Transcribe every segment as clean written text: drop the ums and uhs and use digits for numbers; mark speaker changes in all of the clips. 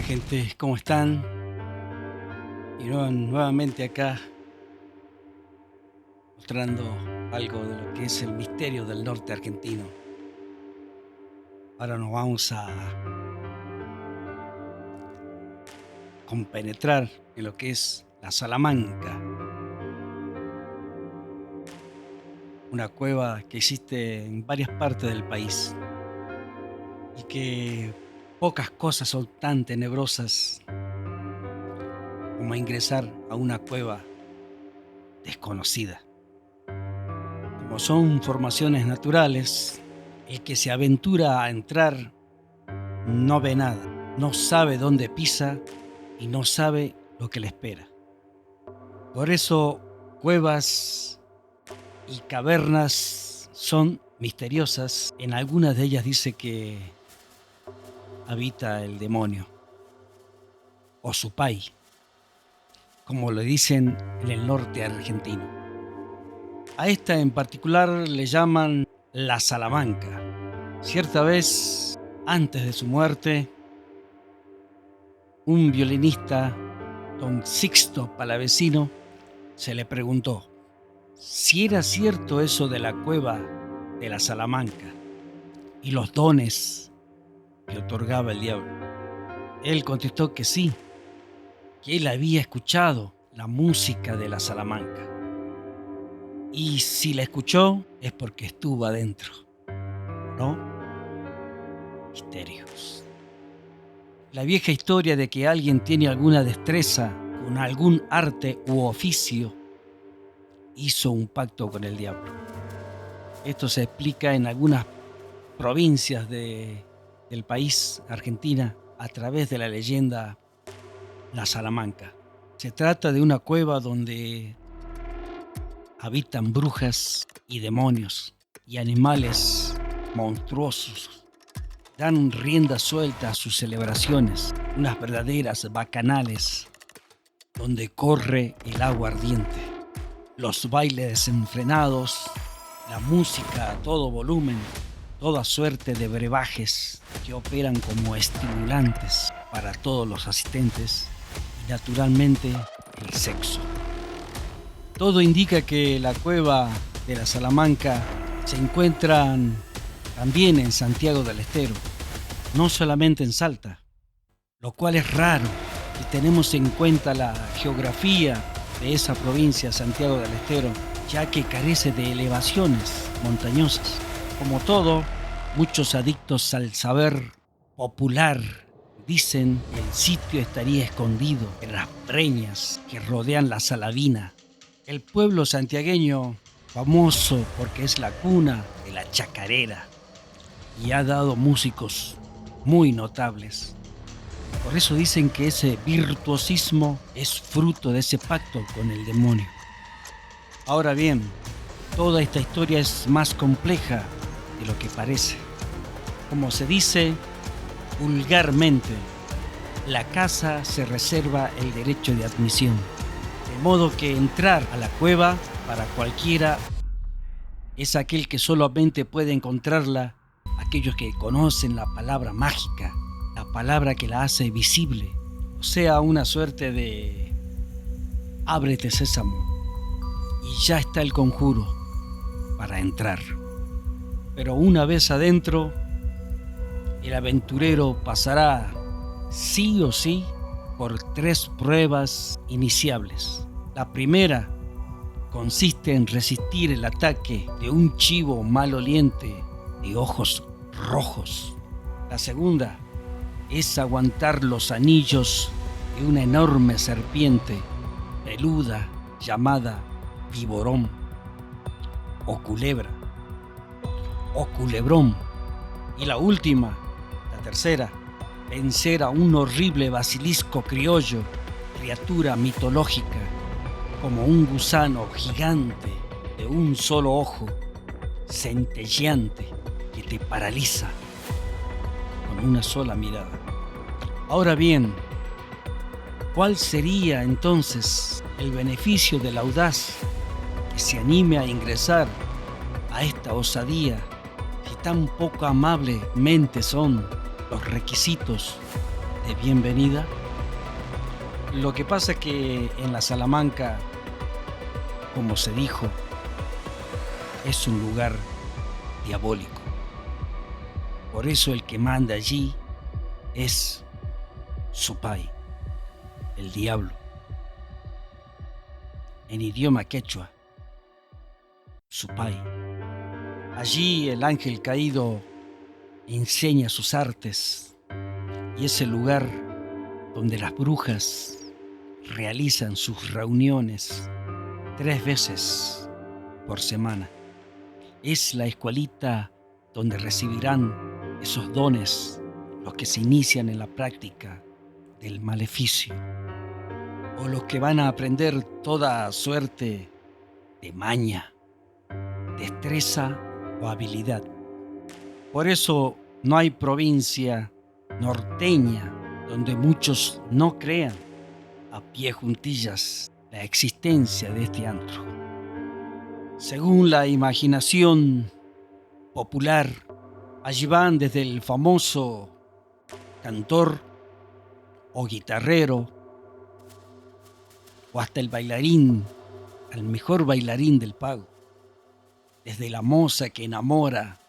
Speaker 1: Gente, ¿cómo están? Y nuevamente acá mostrando algo de lo que es el misterio del norte argentino. Ahora nos vamos a compenetrar en lo que es la Salamanca, una cueva que existe en varias partes del país y que pocas cosas son tan tenebrosas como ingresar a una cueva desconocida. Como son formaciones naturales, el que se aventura a entrar no ve nada, no sabe dónde pisa y no sabe lo que le espera. Por eso, cuevas y cavernas son misteriosas. En algunas de ellas dice que habita el demonio o Supay, como lo dicen en el norte argentino. A esta en particular le llaman la Salamanca. Cierta vez, antes de su muerte, un violinista, don Sixto Palavecino, se le preguntó si era cierto eso de la cueva de la Salamanca y los dones que otorgaba el diablo. Él contestó que sí, que él había escuchado la música de la Salamanca. Y si la escuchó es porque estuvo adentro, ¿no? Misterios. La vieja historia de que alguien tiene alguna destreza con algún arte u oficio hizo un pacto con el diablo. Esto se explica en algunas provincias del país, Argentina, a través de la leyenda La Salamanca. Se trata de una cueva donde habitan brujas y demonios y animales monstruosos. Dan rienda suelta a sus celebraciones, unas verdaderas bacanales, donde corre el agua ardiente, los bailes desenfrenados, la música a todo volumen, toda suerte de brebajes que operan como estimulantes para todos los asistentes y naturalmente el sexo. Todo indica que la cueva de la Salamanca se encuentra también en Santiago del Estero, no solamente en Salta, lo cual es raro si tenemos en cuenta la geografía de esa provincia, Santiago del Estero, ya que carece de elevaciones montañosas. Como todo, muchos adictos al saber popular dicen que el sitio estaría escondido en las breñas que rodean la Saladina. El pueblo santiagueño, famoso porque es la cuna de la chacarera y ha dado músicos muy notables. Por eso dicen que ese virtuosismo es fruto de ese pacto con el demonio. Ahora bien, toda esta historia es más compleja de lo que parece. Como se dice vulgarmente, la casa se reserva el derecho de admisión. De modo que entrar a la cueva para cualquiera es aquel que solamente puede encontrarla aquellos que conocen la palabra mágica, la palabra que la hace visible, o sea, una suerte de ábrete sésamo y ya está el conjuro para entrar. Pero una vez adentro, el aventurero pasará sí o sí por 3 pruebas iniciables. La primera consiste en resistir el ataque de un chivo maloliente de ojos rojos. La segunda es aguantar los anillos de una enorme serpiente peluda llamada viborón o culebra o culebrón. Y la última, la tercera, vencer a un horrible basilisco criollo, criatura mitológica, como un gusano gigante de un solo ojo, centelleante, que te paraliza con una sola mirada. Ahora bien, ¿cuál sería entonces el beneficio del audaz que se anime a ingresar a esta osadía si tan poco amablemente son los requisitos de bienvenida. Lo que pasa es que en la Salamanca, como se dijo, es un lugar diabólico. Por eso el que manda allí es Supay, el diablo. En idioma quechua, Supay. Allí el ángel caído enseña sus artes y es el lugar donde las brujas realizan sus reuniones 3 veces por semana. Es la escuelita donde recibirán esos dones los que se inician en la práctica del maleficio o los que van a aprender toda suerte de maña, destreza o habilidad. Por eso no hay provincia norteña donde muchos no crean a pie juntillas la existencia de este antro. Según la imaginación popular, allí van desde el famoso cantor o guitarrero o hasta el bailarín, al mejor bailarín del pago, desde la moza que enamora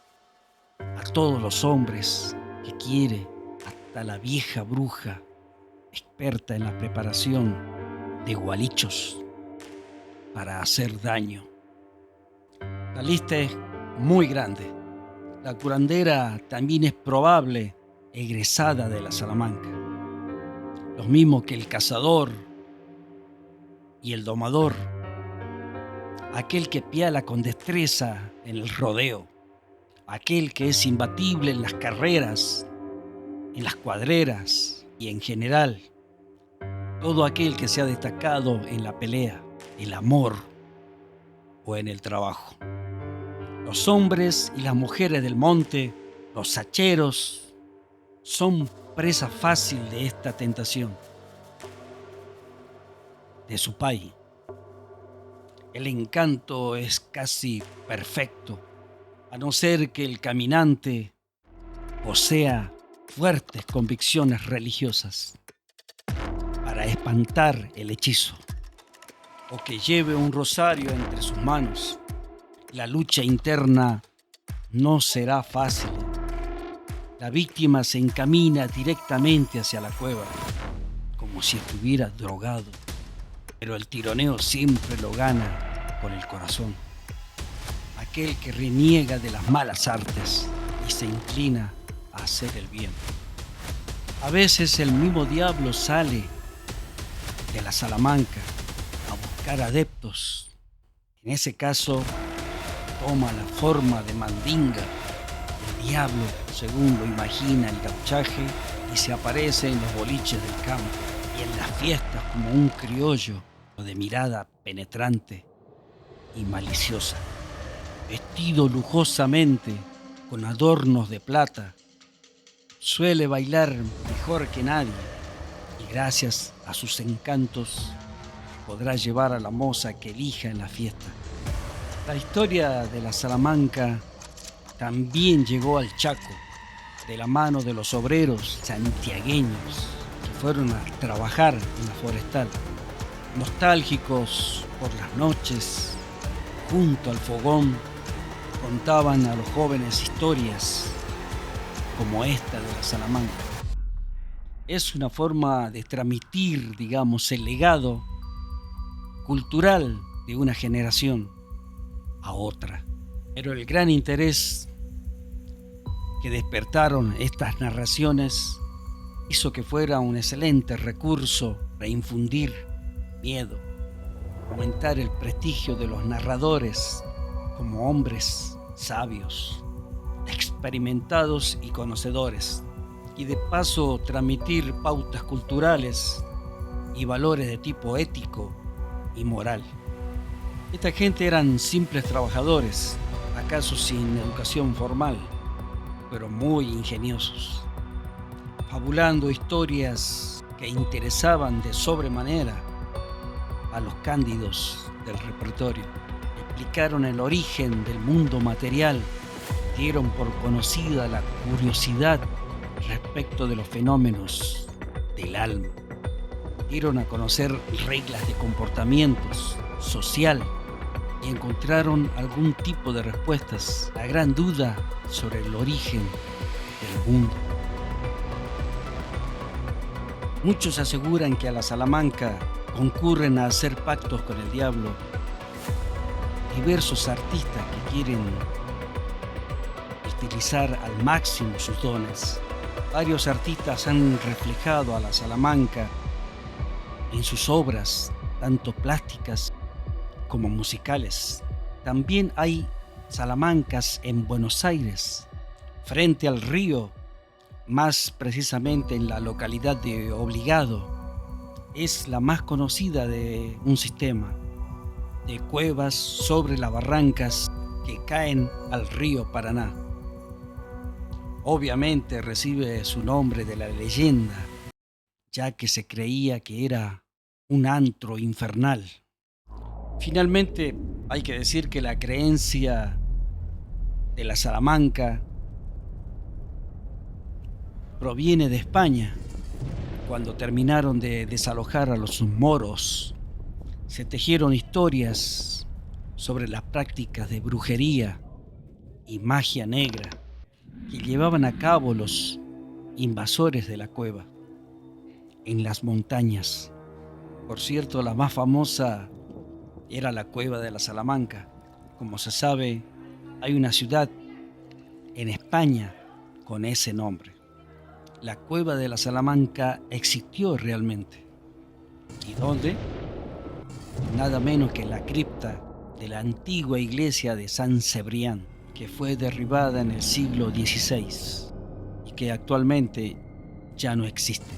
Speaker 1: a todos los hombres que quiere, hasta la vieja bruja experta en la preparación de gualichos para hacer daño. La lista es muy grande. La curandera también es probable egresada de la Salamanca, lo mismo que el cazador y el domador, aquel que piala con destreza en el rodeo, aquel que es imbatible en las carreras, en las cuadreras y en general, todo aquel que se ha destacado en la pelea, el amor o en el trabajo. Los hombres y las mujeres del monte, los hacheros, son presa fácil de esta tentación de Supay. El encanto es casi perfecto, a no ser que el caminante posea fuertes convicciones religiosas para espantar el hechizo, o que lleve un rosario entre sus manos. La lucha interna no será fácil. La víctima se encamina directamente hacia la cueva, como si estuviera drogado, pero el tironeo siempre lo gana con el corazón. Aquel que reniega de las malas artes y se inclina a hacer el bien. A veces el mismo diablo sale de la Salamanca a buscar adeptos. En ese caso, toma la forma de mandinga, el diablo, según lo imagina el gauchaje, y se aparece en los boliches del campo y en las fiestas como un criollo de mirada penetrante y maliciosa, vestido lujosamente con adornos de plata. Suele bailar mejor que nadie y gracias a sus encantos podrá llevar a la moza que elija en la fiesta. La historia de la Salamanca también llegó al Chaco de la mano de los obreros santiagueños que fueron a trabajar en la forestal, nostálgicos por las noches, junto al fogón, contaban a los jóvenes historias como esta de la Salamanca. Es una forma de transmitir, digamos, el legado cultural de una generación a otra. Pero el gran interés que despertaron estas narraciones hizo que fuera un excelente recurso para infundir miedo, aumentar el prestigio de los narradores como hombres sabios, experimentados y conocedores, y de paso transmitir pautas culturales y valores de tipo ético y moral. Esta gente eran simples trabajadores, acaso sin educación formal, pero muy ingeniosos, fabulando historias que interesaban de sobremanera a los cándidos del repertorio. Explicaron el origen del mundo material, dieron por conocida la curiosidad respecto de los fenómenos del alma. Dieron a conocer reglas de comportamientos social y encontraron algún tipo de respuestas a la gran duda sobre el origen del mundo. Muchos aseguran que a la Salamanca concurren a hacer pactos con el diablo diversos artistas que quieren utilizar al máximo sus dones. Varios artistas han reflejado a la Salamanca en sus obras, tanto plásticas como musicales. También hay salamancas en Buenos Aires, frente al río, más precisamente en la localidad de Obligado. Es la más conocida de un sistema de cuevas sobre las barrancas que caen al río Paraná. Obviamente recibe su nombre de la leyenda, ya que se creía que era un antro infernal. Finalmente, hay que decir que la creencia de la Salamanca proviene de España. Cuando terminaron de desalojar a los moros, se tejieron historias sobre las prácticas de brujería y magia negra que llevaban a cabo los invasores de la cueva en las montañas. Por cierto, la más famosa era la cueva de la Salamanca. Como se sabe, hay una ciudad en España con ese nombre. La cueva de la Salamanca existió realmente. ¿Y dónde? Nada menos que en la cripta de la antigua iglesia de San Cebrián, que fue derribada en el siglo XVI y que actualmente ya no existe.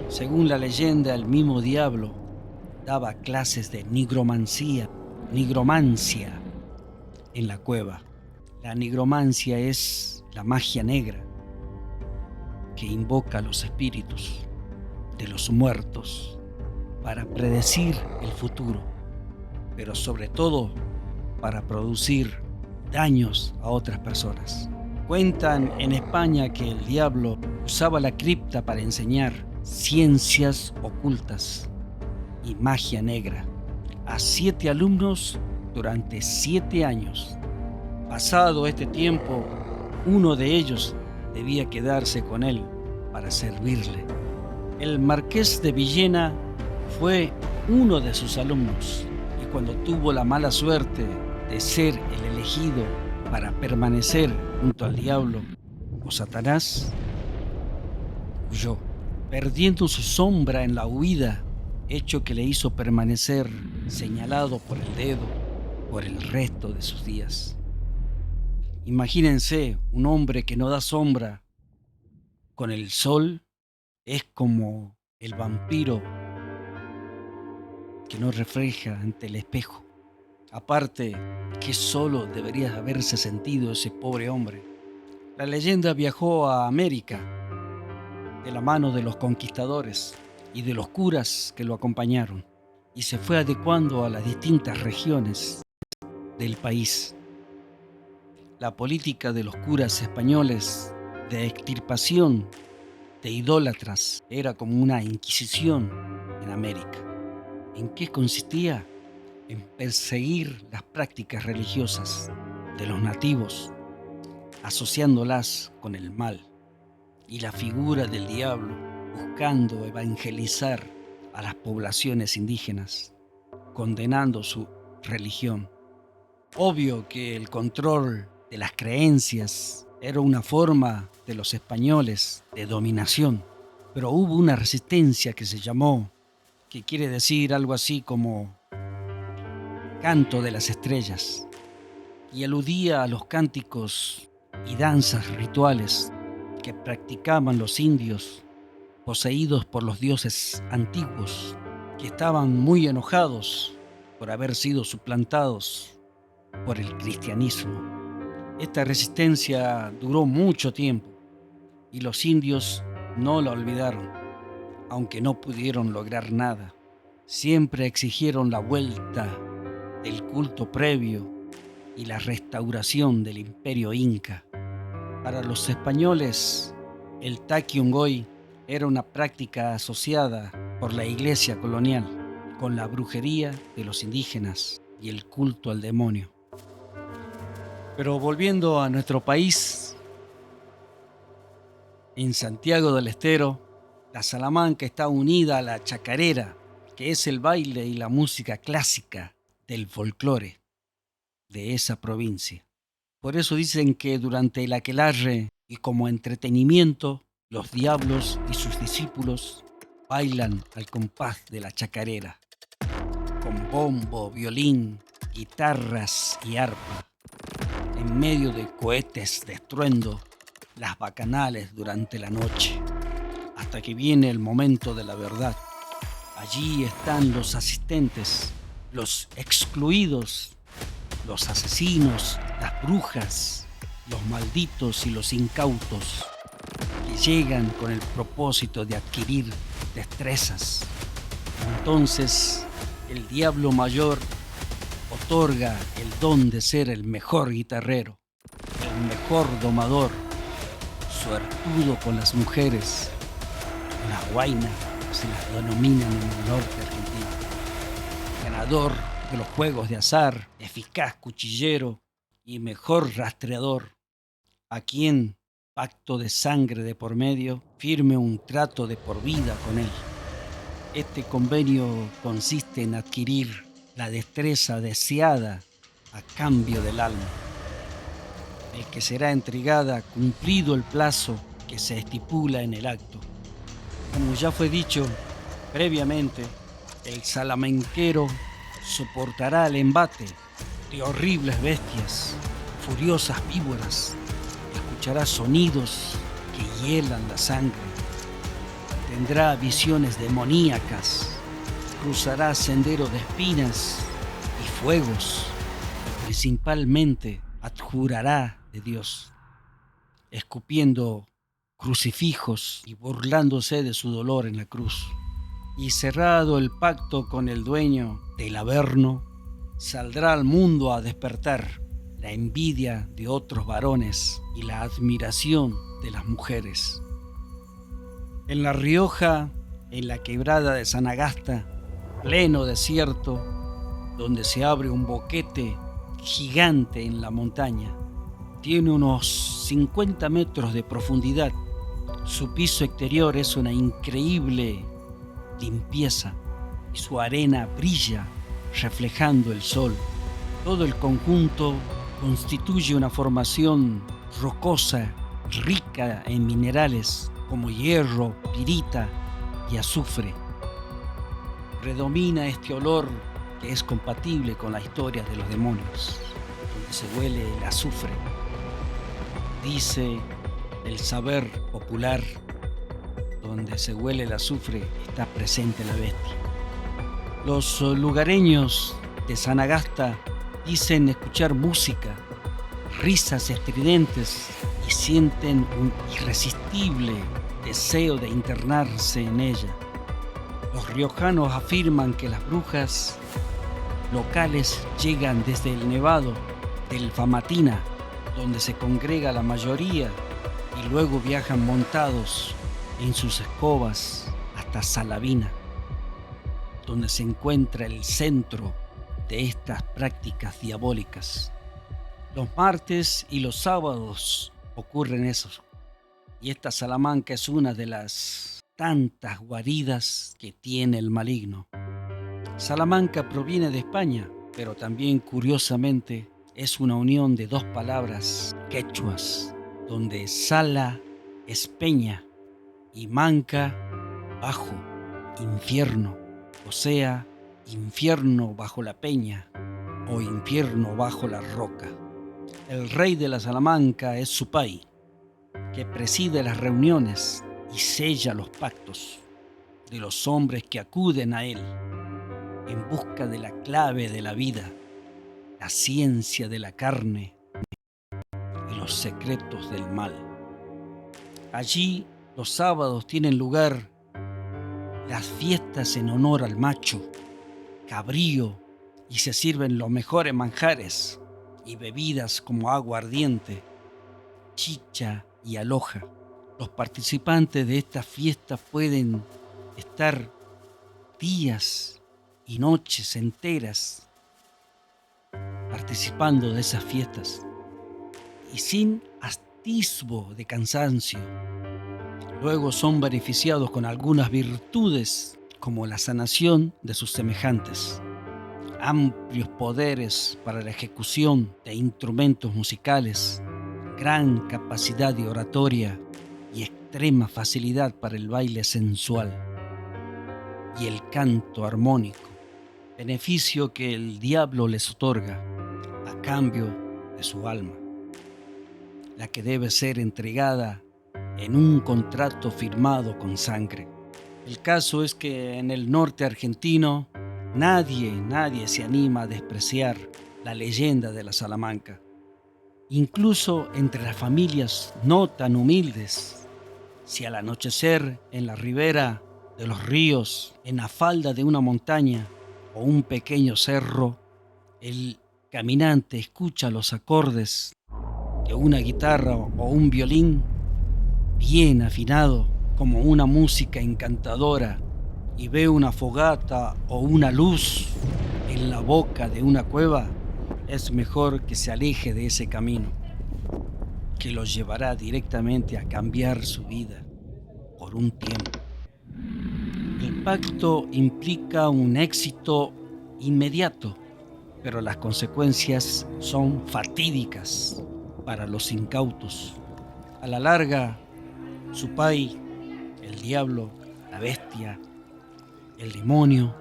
Speaker 1: Según la leyenda, el mismo diablo daba clases de nigromancia en la cueva. La nigromancia es la magia negra que invoca a los espíritus de los muertos para predecir el futuro, pero sobre todo para producir daños a otras personas. Cuentan en España que el diablo usaba la cripta para enseñar ciencias ocultas y magia negra a 7 alumnos durante 7 años. Pasado este tiempo, uno de ellos debía quedarse con él para servirle. El marqués de Villena fue uno de sus alumnos y cuando tuvo la mala suerte de ser el elegido para permanecer junto al diablo o Satanás, huyó, perdiendo su sombra en la huida, hecho que le hizo permanecer señalado por el dedo por el resto de sus días. Imagínense, un hombre que no da sombra con el sol es como el vampiro que no refleja ante el espejo. Aparte, qué solo debería haberse sentido ese pobre hombre. La leyenda viajó a América de la mano de los conquistadores y de los curas que lo acompañaron y se fue adecuando a las distintas regiones del país. La política de los curas españoles de extirpación de idólatras era como una inquisición en América. ¿En qué consistía? En perseguir las prácticas religiosas de los nativos, asociándolas con el mal, y la figura del diablo buscando evangelizar a las poblaciones indígenas, condenando su religión. Obvio que el control de las creencias era una forma de los españoles de dominación, pero hubo una resistencia que se llamó, que quiere decir algo así como canto de las estrellas, y aludía a los cánticos y danzas rituales que practicaban los indios poseídos por los dioses antiguos, que estaban muy enojados por haber sido suplantados por el cristianismo. Esta resistencia duró mucho tiempo y los indios no la olvidaron, aunque no pudieron lograr nada. Siempre exigieron la vuelta del culto previo y la restauración del imperio inca. Para los españoles, el Taquiongoi Era una práctica asociada por la iglesia colonial con la brujería de los indígenas y el culto al demonio. Pero volviendo a nuestro país, en Santiago del Estero, la Salamanca está unida a la chacarera, que es el baile y la música clásica del folclore de esa provincia. Por eso dicen que durante el aquelarre y como entretenimiento, los diablos y sus discípulos bailan al compás de la chacarera, con bombo, violín, guitarras y arpa, en medio de cohetes de estruendo, las bacanales durante la noche, hasta que viene el momento de la verdad. Allí están los asistentes, los excluidos, los asesinos, las brujas, los malditos y los incautos, que llegan con el propósito de adquirir destrezas. Entonces, el diablo mayor otorga el don de ser el mejor guitarrero, el mejor domador, suertudo con las mujeres, una guaina, se las denominan en el norte argentino, ganador de los juegos de azar, eficaz cuchillero y mejor rastreador, a quien, pacto de sangre de por medio, firme un trato de por vida con él. Este convenio consiste en adquirir la destreza deseada a cambio del alma, el que será entregada cumplido el plazo que se estipula en el acto. Como ya fue dicho previamente, el salamenquero soportará el embate de horribles bestias, furiosas víboras, escuchará sonidos que hielan la sangre, tendrá visiones demoníacas, cruzará senderos de espinas y fuegos, y principalmente adjurará de Dios, escupiendo crucifijos y burlándose de su dolor en la cruz. Y cerrado el pacto con el dueño del Averno, saldrá al mundo a despertar la envidia de otros varones y la admiración de las mujeres. En La Rioja, en la quebrada de Sanagasta, pleno desierto, donde se abre un boquete gigante en la montaña, tiene unos 50 metros de profundidad. Su piso exterior es una increíble limpieza y su arena brilla reflejando el sol. Todo el conjunto constituye una formación rocosa rica en minerales como hierro, pirita y azufre. Predomina este olor que es compatible con la historia de los demonios, donde se huele el azufre. Dice el saber popular, donde se huele el azufre está presente la bestia. Los lugareños de Sanagasta dicen escuchar música, risas estridentes y sienten un irresistible deseo de internarse en ella. Los riojanos afirman que las brujas locales llegan desde el Nevado del Famatina, donde se congrega la mayoría, y luego viajan montados en sus escobas hasta Salavina, donde se encuentra el centro de estas prácticas diabólicas. Los martes y los sábados ocurren eso, y esta Salamanca es una de las tantas guaridas que tiene el maligno. Salamanca proviene de España, pero también curiosamente es una unión de dos palabras quechuas, donde sala es peña y manca bajo, infierno, o sea, infierno bajo la peña o infierno bajo la roca. El rey de la Salamanca es Supay, que preside las reuniones y sella los pactos de los hombres que acuden a él en busca de la clave de la vida, la ciencia de la carne y los secretos del mal. Allí los sábados tienen lugar las fiestas en honor al macho, cabrío, y se sirven los mejores manjares y bebidas como agua ardiente, chicha y aloja. Los participantes de esta fiesta pueden estar días y noches enteras participando de esas fiestas y sin atisbo de cansancio. Luego son beneficiados con algunas virtudes como la sanación de sus semejantes, amplios poderes para la ejecución de instrumentos musicales, gran capacidad de oratoria y extrema facilidad para el baile sensual y el canto armónico, beneficio que el diablo les otorga a cambio de su alma, la que debe ser entregada en un contrato firmado con sangre. El caso es que en el norte argentino nadie se anima a despreciar la leyenda de la Salamanca. Incluso entre las familias no tan humildes, si al anochecer en la ribera de los ríos, en la falda de una montaña o un pequeño cerro, el caminante escucha los acordes de una guitarra o un violín bien afinado como una música encantadora y ve una fogata o una luz en la boca de una cueva, es mejor que se aleje de ese camino, que lo llevará directamente a cambiar su vida por un tiempo. El pacto implica un éxito inmediato, pero las consecuencias son fatídicas para los incautos. A la larga, su pai, el diablo, la bestia, el demonio,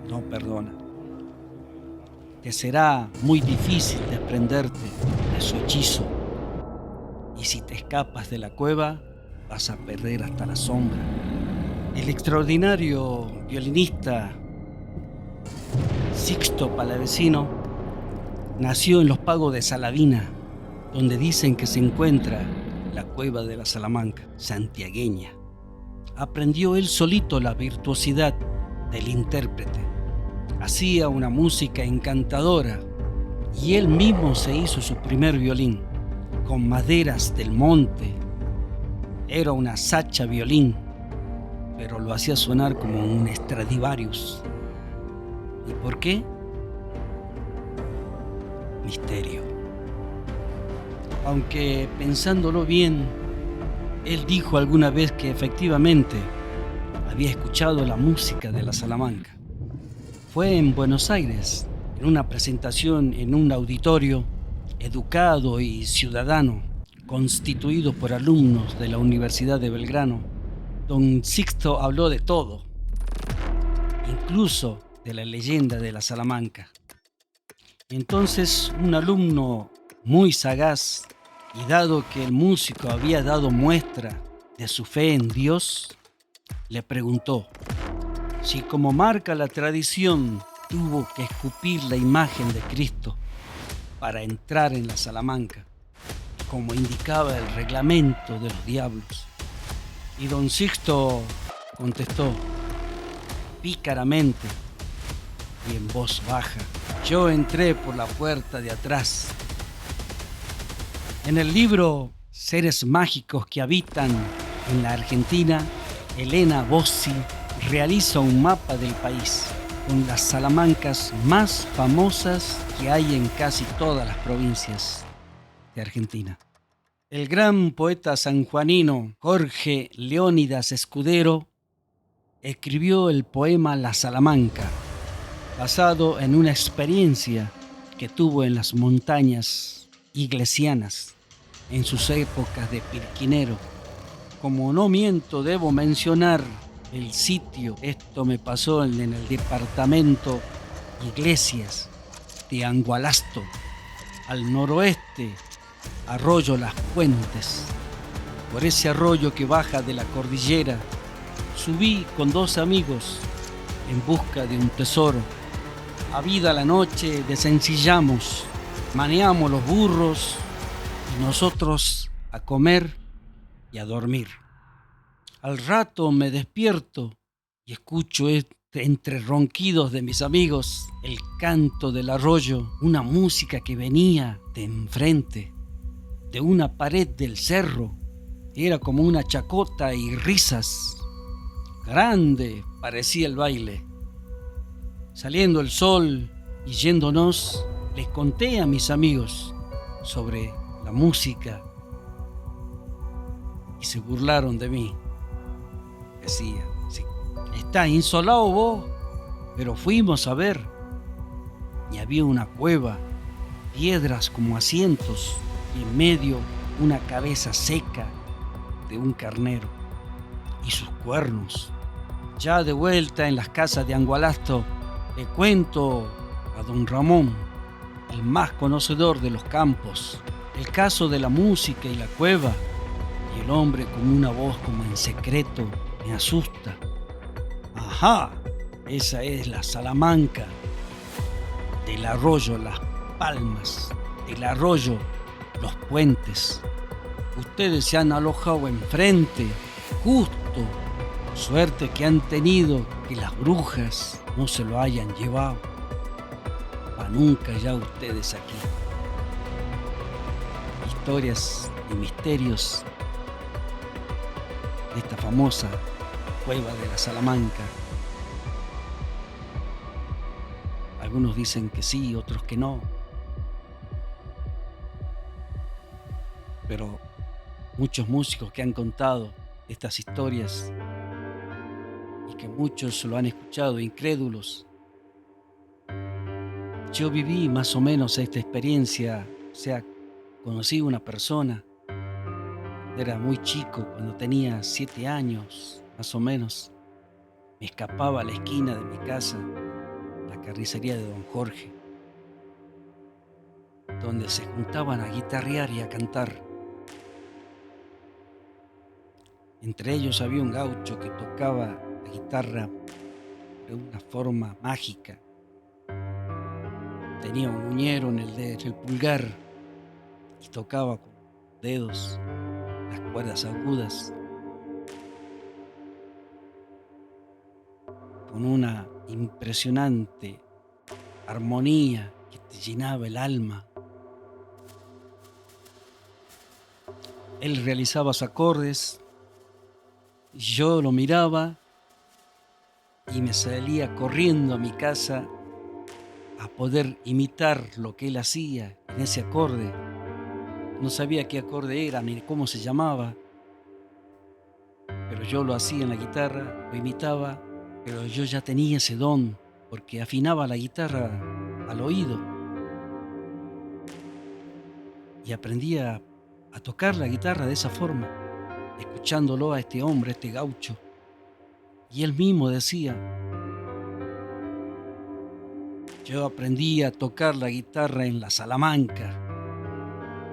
Speaker 1: no perdona. Te será muy difícil desprenderte de su hechizo, y si te escapas de la cueva, vas a perder hasta la sombra. El extraordinario violinista Sixto Palavecino nació en los pagos de Salavina, donde dicen que se encuentra la cueva de la Salamanca, santiagueña. Aprendió él solito la virtuosidad del intérprete. Hacía una música encantadora y él mismo se hizo su primer violín con maderas del monte. Era una sacha violín, pero lo hacía sonar como un Stradivarius. ¿Y por qué? Misterio. Aunque pensándolo bien, él dijo alguna vez que efectivamente había escuchado la música de la Salamanca. Fue en Buenos Aires, en una presentación en un auditorio educado y ciudadano, constituido por alumnos de la Universidad de Belgrano. Don Sixto habló de todo, incluso de la leyenda de la Salamanca. Entonces un alumno muy sagaz, y dado que el músico había dado muestra de su fe en Dios, le preguntó si, como marca la tradición, tuvo que escupir la imagen de Cristo para entrar en la Salamanca, como indicaba el reglamento de los diablos. Y don Sixto contestó pícaramente y en voz baja: yo entré por la puerta de atrás. En el libro Seres mágicos que habitan en la Argentina, Elena Bossi realiza un mapa del país con las salamancas más famosas que hay en casi todas las provincias de Argentina. El gran poeta sanjuanino Jorge Leónidas Escudero escribió el poema La Salamanca, basado en una experiencia que tuvo en las montañas iglesianas en sus épocas de pirquinero. Como no miento, debo mencionar el sitio. Esto me pasó en el departamento Iglesias de Angualasto, al noroeste, arroyo Las Puentes. Por ese arroyo que baja de la cordillera, subí con 2 amigos en busca de un tesoro. Habida la noche, desencillamos, maneamos los burros y nosotros a comer y a dormir. Al rato me despierto y escucho entre ronquidos de mis amigos el canto del arroyo, una música que venía de enfrente, de una pared del cerro, Era como una chacota y risas. Grande parecía el baile. Saliendo el sol y yéndonos, les conté a mis amigos sobre la música y se burlaron de mí. Decía, sí, está insolado vos, pero fuimos a ver y había una cueva, piedras como asientos y en medio una cabeza seca de un carnero y sus cuernos. Ya de vuelta en las casas de Angualasto, le cuento a don Ramón, el más conocedor de los campos, el caso de la música y la cueva, y el hombre con una voz como en secreto me asusta. Ajá, esa es la Salamanca, del arroyo Las Palmas, del arroyo Los Puentes. Ustedes se han alojado enfrente, justo. Suerte que han tenido que las brujas no se lo hayan llevado. Pa' nunca ya ustedes aquí. Historias y misterios de esta famosa cueva de la Salamanca. Algunos dicen que sí, otros que no. Pero muchos músicos que han contado estas historias y que muchos lo han escuchado incrédulos. Yo viví más o menos esta experiencia, o sea, conocí una persona, era muy chico, cuando tenía 7 años, más o menos, me escapaba a la esquina de mi casa, la carnicería de don Jorge, donde se juntaban a guitarrear y a cantar. Entre ellos había un gaucho que tocaba la guitarra de una forma mágica. Tenía un uñero en el pulgar y tocaba con dedos las cuerdas agudas con una impresionante armonía que te llenaba el alma. Él realizaba sus acordes y yo lo miraba y me salía corriendo a mi casa a poder imitar lo que él hacía en ese acorde. No sabía qué acorde era ni cómo se llamaba, pero yo lo hacía en la guitarra, lo imitaba, pero yo ya tenía ese don porque afinaba la guitarra al oído y aprendí a tocar la guitarra de esa forma, escuchándolo a este hombre, este gaucho. Y él mismo decía, yo aprendí a tocar la guitarra en la Salamanca.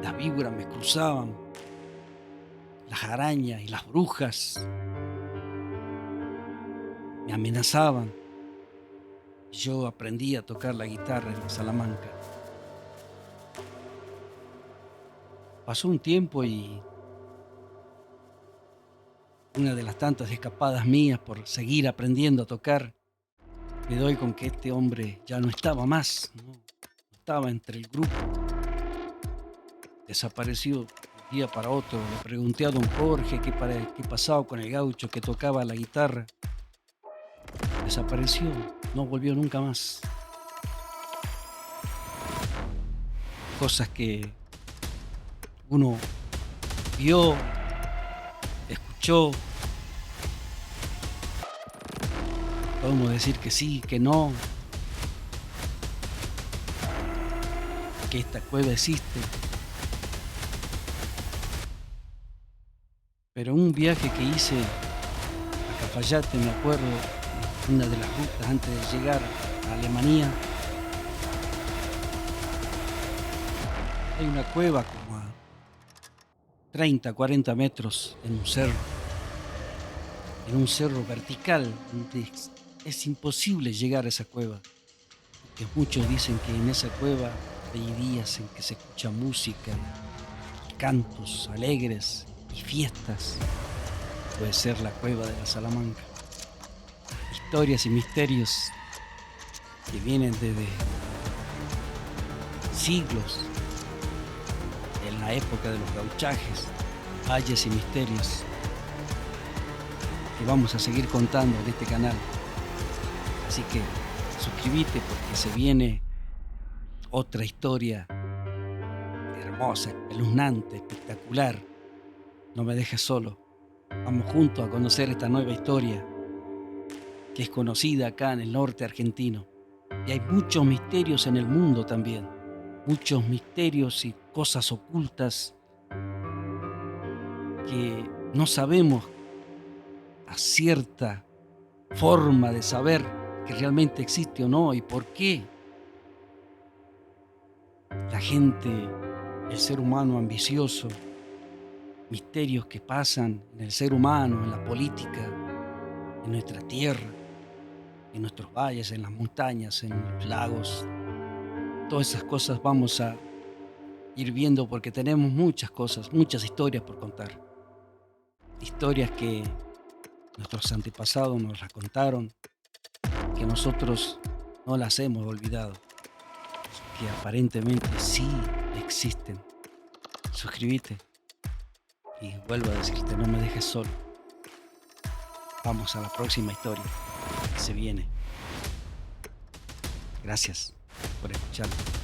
Speaker 1: Las víboras me cruzaban, las arañas y las brujas me amenazaban. Yo aprendí a tocar la guitarra en la Salamanca. Pasó un tiempo y una de las tantas escapadas mías por seguir aprendiendo a tocar, me doy con que este hombre ya no estaba más, no estaba entre el grupo. Desapareció de un día para otro. Le pregunté a don Jorge qué pasaba con el gaucho que tocaba la guitarra. Desapareció, no volvió nunca más. Cosas que uno vio, escuchó. Podemos decir que sí, que no, que esta cueva existe. Pero un viaje que hice a Cafayate, me acuerdo, una de las rutas antes de llegar a Alemania, hay una cueva como a 30, 40 metros en un cerro vertical, donde es imposible llegar a esa cueva. Que muchos dicen que en esa cueva hay días en que se escucha música, y cantos alegres y fiestas. Puede ser la cueva de la Salamanca. Historias y misterios que vienen desde siglos, en la época de los gauchajes, Ayes y misterios que vamos a seguir contando en este canal. Así que suscríbete porque se viene otra historia hermosa, espeluznante, espectacular. No me dejes solo. Vamos juntos a conocer esta nueva historia que es conocida acá en el norte argentino. Y hay muchos misterios en el mundo también. Muchos misterios y cosas ocultas que no sabemos a cierta forma de saber que realmente existe o no y por qué la gente, el ser humano ambicioso, misterios que pasan en el ser humano, en la política, en nuestra tierra, en nuestros valles, en las montañas, en los lagos. Todas esas cosas vamos a ir viendo porque tenemos muchas cosas, muchas historias por contar. Historias que nuestros antepasados nos las contaron, que nosotros no las hemos olvidado, que aparentemente sí existen. Suscríbete y vuelvo a decirte, no me dejes solo. Vamos a la próxima historia que se viene. Gracias por escucharme.